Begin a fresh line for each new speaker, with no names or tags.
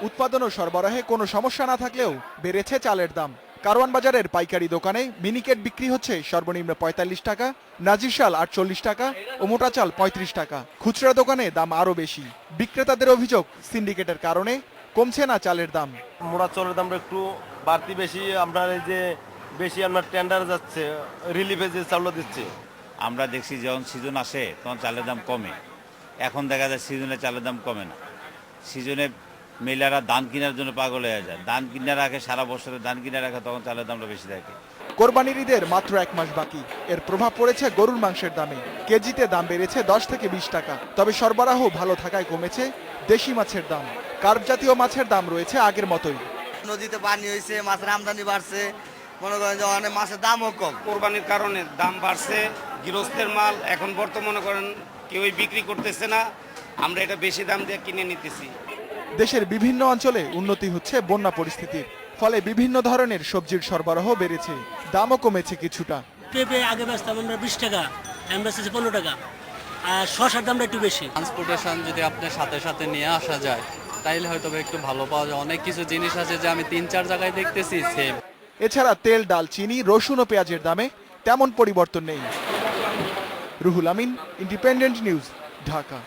উৎপাদন ও সরবরাহে কোনো সমস্যা না থাকলেও বেড়েছে চালের দাম। কারওয়ান বাজারের পাইকারি দোকানে মিনিকেট বিক্রি হচ্ছে সর্বনিম্ন ৪৫ টাকা, নাজির শাল ৪৮ টাকা ও মোটা চাল ৩৫ টাকা। খুচরা দোকানে দাম আরও বেশি। বিক্রেতাদের অভিযোগ, সিন্ডিকেটের কারণে কমছে না চালের দাম।
মোটা চালের দামটা একটু বাড়তি বেশি, আপনার এই যে বেশি আপনার টেন্ডার যাচ্ছে, রিলিফে যে চাউল দিচ্ছে।
আমরা দেখছি যখন সিজন আসে তখন চালের দাম কমে, এখন দেখা যায় সিজনে চালের দাম কমে না। সিজনে মেলারা ধান কেনার জন্য পাগল হয়ে যায়, ধান কিনে রাখে, সারা বছরে ধান কিনে রাখে, তখন চালের দামটা বেশি থাকে।
কোরবানির ঈদের মাত্র ১ মাস বাকি। এর প্রভাব পড়েছে গরুর মাংসের দামে। কেজিতে দাম বেড়েছে ১০ থেকে ২০ টাকা। তবে সরবরাহ ভালো থাকায় কমেছে দেশি মাছের দাম। কার্প জাতীয় মাছের দাম রয়েছে আগের মতোই।
নদীতে পানি হয়েছে, মাছের আমদানি বাড়ছে, মনে করেন যে অনেক মাছের দামও কম।
কোরবানির কারণে দাম বাড়ছে, গৃহস্থের মাল এখন বর্তমানে করেন কেউই বিক্রি করতেছে না, আমরা এটা বেশি দাম দিয়ে কিনে নিতেছি।
দেশের বিভিন্ন অঞ্চলে উন্নতি হচ্ছে বন্যা পরিস্থিতির ফলে বিভিন্ন ধরনের সবজির সরবরাহ বেড়েছে, দামও কমেছে কিছুটা।
পেঁপে আগে বেচতাম আমরা ২০ টাকা, আমি বেচতেছি ১৫ টাকা, আর শসার দামটা একটু বেশি।
ট্রান্সপোর্টেশন যদি আপনার সাথে সাথে নিয়ে আসা যায় তাইলে হয়তো একটু ভালো পাওয়া যায়। অনেক কিছু জিনিস আছে যে আমি ৩-৪ জায়গায় দেখতেছি সেম।
এছাড়া তেল, ডাল, চিনি, রসুন ও পেঁয়াজের দামে তেমন পরিবর্তন নেই। Ruhul Amin, independent news, Dhaka.